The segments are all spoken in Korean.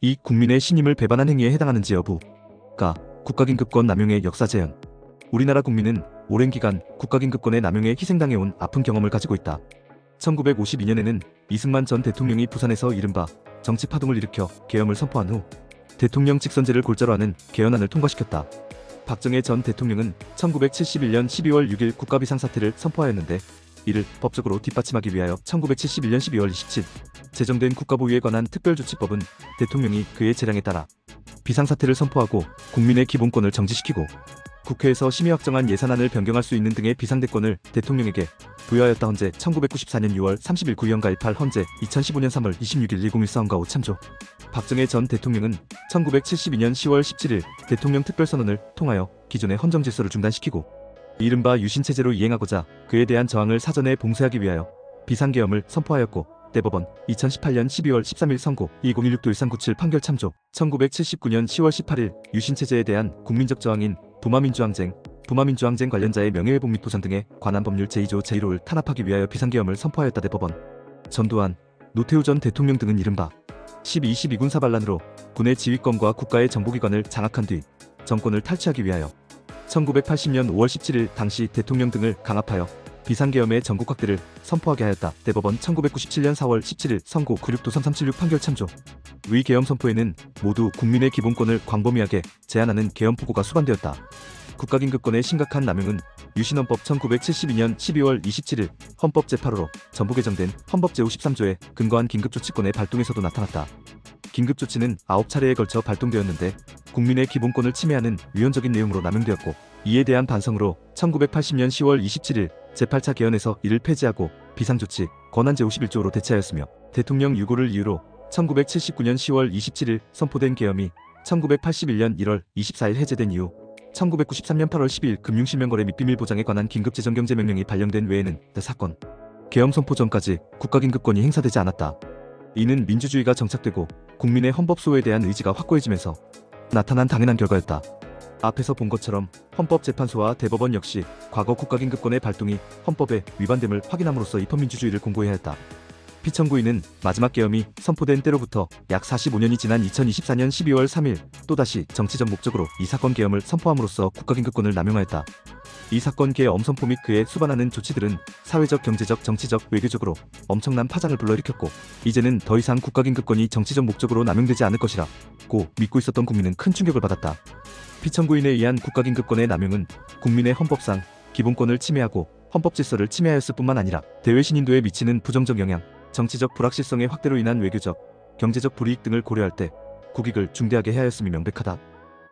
이 국민의 신임을 배반한 행위에 해당하는지 여부가 국가긴급권 남용의 역사 재현. 우리나라 국민은 오랜 기간 국가긴급권의 남용에 희생당해온 아픈 경험을 가지고 있다. 1952년에는 이승만 전 대통령이 부산에서 이른바 정치파동을 일으켜 계엄을 선포한 후 대통령 직선제를 골자로 하는 개헌안을 통과시켰다. 박정희 전 대통령은 1971년 12월 6일 국가비상사태를 선포하였는데 이를 법적으로 뒷받침하기 위하여 1971년 12월 27일 제정된 국가보위에 관한 특별조치법은 대통령이 그의 재량에 따라 비상사태를 선포하고 국민의 기본권을 정지시키고 국회에서 심의 확정한 예산안을 변경할 수 있는 등의 비상대권을 대통령에게 부여하였다. 헌재 1994년 6월 30일 구의원 가입할 헌재 2015년 3월 26일 1014헌가 5 참조. 박정희 전 대통령은 1972년 10월 17일 대통령 특별선언을 통하여 기존의 헌정질서를 중단시키고 이른바 유신체제로 이행하고자 그에 대한 저항을 사전에 봉쇄하기 위하여 비상계엄을 선포하였고 대법원 2018년 12월 13일 선고 2016-1397 판결 참조. 1979년 10월 18일 유신체제에 대한 국민적 저항인 부마민주항쟁 관련자의 명예회복 및 보상 등에 관한 법률 제2조 제1호를 탄압하기 위하여 비상계엄을 선포하였다. 대법원 전두환, 노태우 전 대통령 등은 이른바 12.12군 사반란으로 군의 지휘권과 국가의 정보기관을 장악한 뒤 정권을 탈취하기 위하여 1980년 5월 17일 당시 대통령 등을 강압하여 비상계엄의 전국 확대를 선포하게 하였다. 대법원 1997년 4월 17일 선고 96-336 판결 참조. 위 계엄 선포에는 모두 국민의 기본권을 광범위하게 제한하는 계엄 포고가 수반되었다. 국가긴급권의 심각한 남용은 유신헌법 1972년 12월 27일 헌법 제8호로 전부 개정된 헌법 제53조에 근거한 긴급조치권의 발동에서도 나타났다. 긴급조치는 9차례에 걸쳐 발동되었는데 국민의 기본권을 침해하는 위헌적인 내용으로 남용되었고 이에 대한 반성으로 1980년 10월 27일 제8차 개헌에서 이를 폐지하고 비상조치 권한 제51조로 대체하였으며 대통령 유고를 이유로 1979년 10월 27일 선포된 계엄이 1981년 1월 24일 해제된 이후 1993년 8월 12일 금융실명거래 및 비밀보장에 관한 긴급재정경제명령이 발령된 외에는 사건 계엄 선포 전까지 국가긴급권이 행사되지 않았다. 이는 민주주의가 정착되고 국민의 헌법소호에 대한 의지가 확고해지면서 나타난 당연한 결과였다. 앞에서 본 것처럼 헌법재판소와 대법원 역시 과거 국가긴급권의 발동이 헌법에 위반됨을 확인함으로써 입헌민주주의를 공고해야 했다. 피청구인은 마지막 계엄이 선포된 때로부터 약 45년이 지난 2024년 12월 3일 또다시 정치적 목적으로 이 사건 계엄을 선포함으로써 국가긴급권을 남용하였다. 이 사건 계엄 선포 및 그에 수반하는 조치들은 사회적, 경제적, 정치적, 외교적으로 엄청난 파장을 불러일으켰고 이제는 더 이상 국가긴급권이 정치적 목적으로 남용되지 않을 것이라고 믿고 있었던 국민은 큰 충격을 받았다. 피청구인에 의한 국가긴급권의 남용은 국민의 헌법상 기본권을 침해하고 헌법질서를 침해하였을 뿐만 아니라 대외 신인도에 미치는 부정적 영향, 정치적 불확실성의 확대로 인한 외교적, 경제적 불이익 등을 고려할 때 국익을 중대하게 해하였음이 명백하다.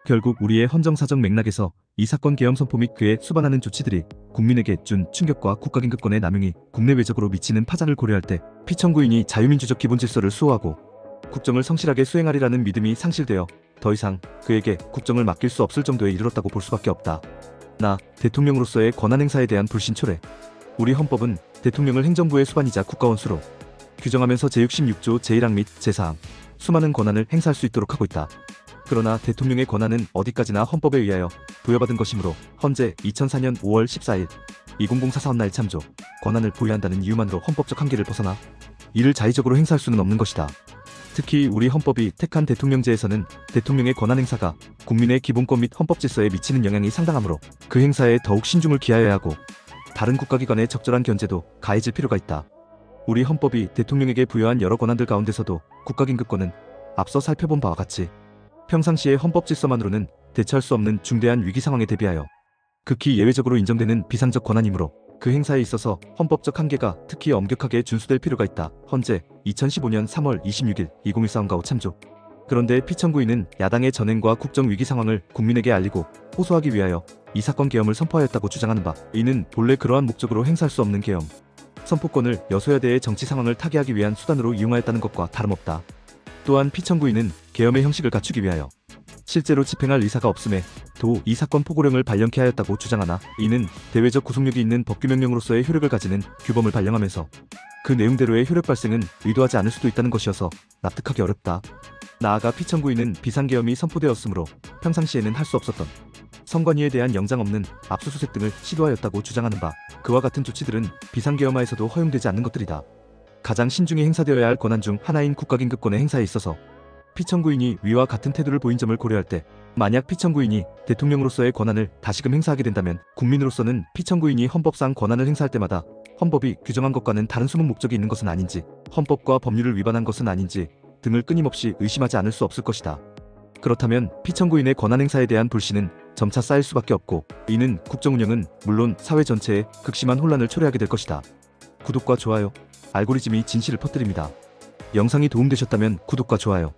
결국 우리의 헌정사적 맥락에서 이 사건 계엄 선포 및 그에 수반하는 조치들이 국민에게 준 충격과 국가긴급권의 남용이 국내외적으로 미치는 파장을 고려할 때 피청구인이 자유민주적 기본질서를 수호하고 국정을 성실하게 수행하리라는 믿음이 상실되어 더 이상 그에게 국정을 맡길 수 없을 정도에 이르렀다고 볼 수밖에 없다. 나 대통령으로서의 권한행사에 대한 불신 초래. 우리 헌법은 대통령을 행정부의 수반이자 국가원수로 규정하면서 제66조 제1항 및 제4항 수많은 권한을 행사할 수 있도록 하고 있다. 그러나 대통령의 권한은 어디까지나 헌법에 의하여 부여받은 것이므로 헌재 2004년 5월 14일 2004 사헌날 참조 권한을 보유한다는 이유만으로 헌법적 한계를 벗어나 이를 자의적으로 행사할 수는 없는 것이다. 특히 우리 헌법이 택한 대통령제에서는 대통령의 권한 행사가 국민의 기본권 및 헌법 질서에 미치는 영향이 상당하므로 그 행사에 더욱 신중을 기하여야 하고 다른 국가기관의 적절한 견제도 가해질 필요가 있다. 우리 헌법이 대통령에게 부여한 여러 권한들 가운데서도 국가긴급권은 앞서 살펴본 바와 같이 평상시의 헌법 질서만으로는 대처할 수 없는 중대한 위기 상황에 대비하여 극히 예외적으로 인정되는 비상적 권한이므로 그 행사에 있어서 헌법적 한계가 특히 엄격하게 준수될 필요가 있다. 헌재 2015년 3월 26일 2014헌가 5 참조. 그런데 피청구인은 야당의 전횡과 국정 위기 상황을 국민에게 알리고 호소하기 위하여 이 사건 계엄을 선포하였다고 주장하는 바 이는 본래 그러한 목적으로 행사할 수 없는 계엄 선포권을 여소야대의 정치 상황을 타개하기 위한 수단으로 이용하였다는 것과 다름없다. 또한 피청구인은 계엄의 형식을 갖추기 위하여 실제로 집행할 의사가 없음에 도 이 사건 포고령을 발령케 하였다고 주장하나 이는 대외적 구속력이 있는 법규명령으로서의 효력을 가지는 규범을 발령하면서 그 내용대로의 효력 발생은 의도하지 않을 수도 있다는 것이어서 납득하기 어렵다. 나아가 피청구인은 비상계엄이 선포되었으므로 평상시에는 할 수 없었던 선관위에 대한 영장 없는 압수수색 등을 시도하였다고 주장하는 바 그와 같은 조치들은 비상계엄하에서도 허용되지 않는 것들이다. 가장 신중히 행사되어야 할 권한 중 하나인 국가긴급권의 행사에 있어서 피청구인이 위와 같은 태도를 보인 점을 고려할 때 만약 피청구인이 대통령으로서의 권한을 다시금 행사하게 된다면 국민으로서는 피청구인이 헌법상 권한을 행사할 때마다 헌법이 규정한 것과는 다른 숨은 목적이 있는 것은 아닌지, 헌법과 법률을 위반한 것은 아닌지 등을 끊임없이 의심하지 않을 수 없을 것이다. 그렇다면 피청구인의 권한 행사에 대한 불신은 점차 쌓일 수밖에 없고, 이는 국정운영은 물론 사회 전체에 극심한 혼란을 초래하게 될 것이다. 구독과 좋아요, 알고리즘이 진실을 퍼뜨립니다. 영상이 도움되셨다면 구독과 좋아요